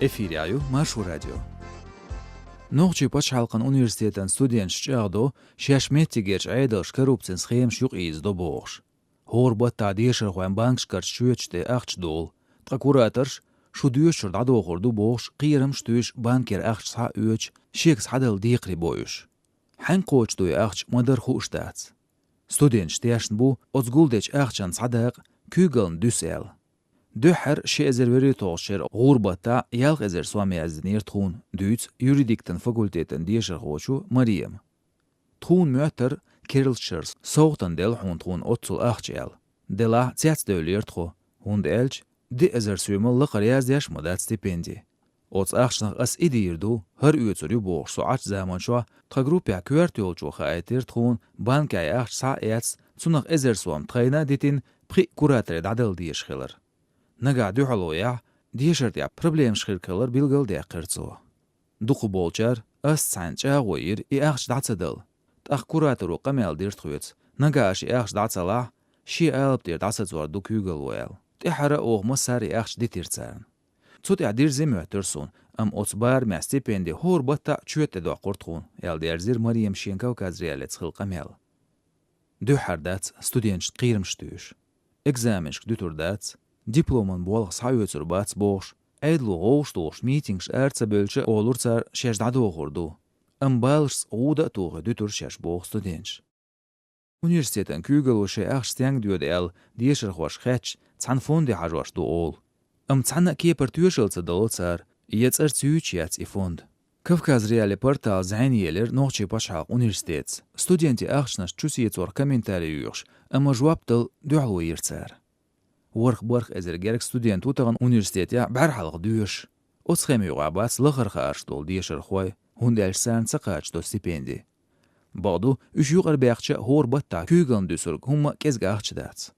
Efiraju Marshu Radio. Noqchi Pachhalqan Universitetin student şçağdo şaşmettigeç aydalş korrupsiyan schem şuq izdo boğş. Horbatta diyşerxwan bankşkar şüçte axçdol. Tqakuratorş şu düyşür dado xordu boğş qiyram ştüş banker axça üç şeks hadal diqri boyuş. Han qoçdoy axç madar xuştats. Student ştyaşn bu ozguldeç axçan sadaq kügeln düsel. Döher şezerveri toşer gurbata yalq ezer Suomi tun düç juridikten fakulteten diyşerxoçu Mariam. Tun mütter Kirillschers soğtan del tun otsul axçel. Dela tsats dölertxo hund elç di ezer sümelli qariaz yaş madat stipendi. Ots axçnaq as idirdu her üyetsürü boğsu aç zaman şu tagrupa küert yolcu xaytir tun bankay axç sa ets sunaq ezer Suom tayna ditin pri kurator dadal diyşxeler. Naga duhaloya diyşertya problem şirkeler bilgil de qirtso. Duqu bolçar as sanca qoyir i axç datsadal. Taq kuratoru qamel dirtxuyets. Naga aşı axç datsala şi alp der datsadzor dukügel wel. Tehara oğma sari axç ditirtsan. Tsut yadir zemöterson am otsbar ma stipendi horbatta çüette do qortxun. El derzir Mariam Şenkav kazrialets xilqamel. Duhardats student qirmştüş. Examensk düturdats Diploman bolaq sayötsür bats boş, eydlu qoğuştuğuş meetings ertsebölçe olurcar şejdada oğurdu. Ambalrs oğuda tuğu dütür şeş boğ studentş. Universitetin kügeluşe axsteng diyordu el diyşerxoş xeç can fondi hajvaşdu ol. Canna keper tüyşeltse dalcar, yetser tsüyç yats i fond. Kavkaz reali portal zaniyeler Noqchi Pachhalq Universitets. Studenti axşnaş çüsiyetsor kommentariyuş, ama jwaptal duhlu yirtser. Warq ezer gerek student utagan universitetya barhalq düyüş. O schemi yuqabats lığırxarş dol diyşerxoy, hundelsan saqaç do stipendi. Badu üç yuqar baqça horbatta kügeln düsürg humma kezgaqçdats.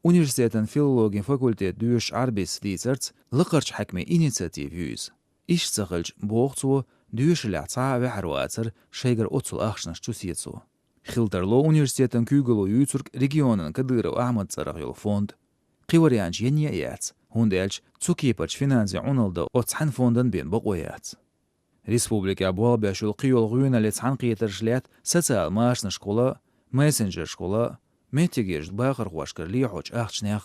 Universitetin filologin fakultet düyüş arbis dizerts lığırç hakme inisiativ yüz. İş saqılç boğtsu düyüşla ça ve harwatsır şeyger otsul axşnaş çusiyetsu. Xilterlo universitetin kügelo yüzürg regionin kadırı Ahmet Saraq yol fond. Qiwaryanç yenya yats, hundelç tsukipaç finansi unalda otshan fondan ben boqoyats. Respublika bolbeşul qiyol guyuna letshan qiyetirşlet sotsial maaşna şkola, messenger şkola, metigirj baqır qoşkır lihoç axçnaq.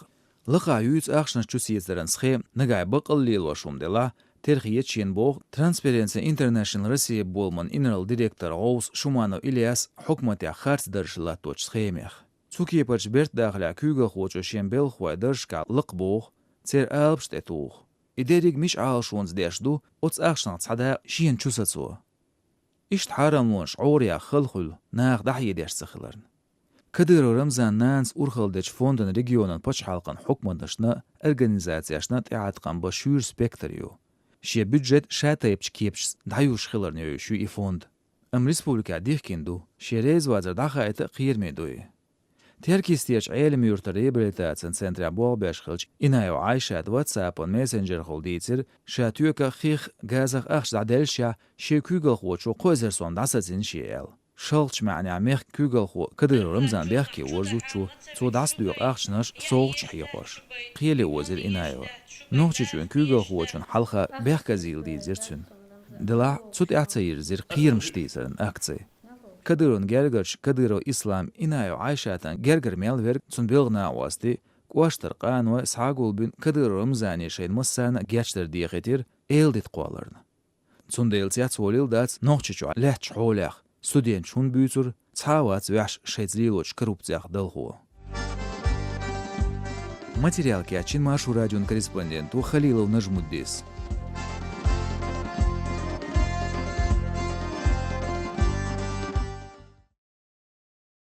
Liqa yüz axçna çusiyetlerin schem nagay baqallil vaşumdela terxiyet şen boq Transparency International Russia bolman general direktor Oğuz Shumanov İlyas hukmatya xarts darşlat toç schemech. Tsukipaç bert daxla kügel xoço şembel xoyderşka liqboq tser albştetuq. İderig miş alşons deşdu ots axşan tsada şien çusatsu. İşt haramlon ş'uriya xılxul naq dahye deşsixlarn. Kadir Ramzan nans urxaldeç fondun regionan Pachhalqan hukmandaşna organizatsiyaşna tiatqan başür spektriyo. Şe büdjet şatayıpç kepç dayuş xılarnyo şu i fond. Am respublika dihkindu şerez vazir daxayta qiyirmedoy. Terkistiyaç ilmi yurta rehabilitasyon centra bolbeş xilç inayo Ayşat WhatsApp on Messenger xolditsir şatüka xix gazaq axş dadelşa şe kügel xoço qozerson dasatsin şeel. Şalç ma'na mex kügel xo kadir Ramzan bexki orzuçu so das duyuq axşnaş soğuç xiyoş. Qiyeli ozir inayo. Noqchichun kügel xoçun halqa bexkazil dizirçün. Dila tsut atsayir zir qiyirmştizirn aktsiy. Kadırın gergerç Kadıro İslam inayo Ayşatan gerger melverk sun bilgna wasti qoştar qanwa sagulbin Kadıro Ramzani şeyin masana geçtir diyetir eldit qolarn. Sun deltsat solil dats noqchichu lehch holach student şun büyütür çawats yaş şeyzliloç korrupsiya dalxu. Материал Качин Машу радион корреспонденту Халилов Нажмуддис.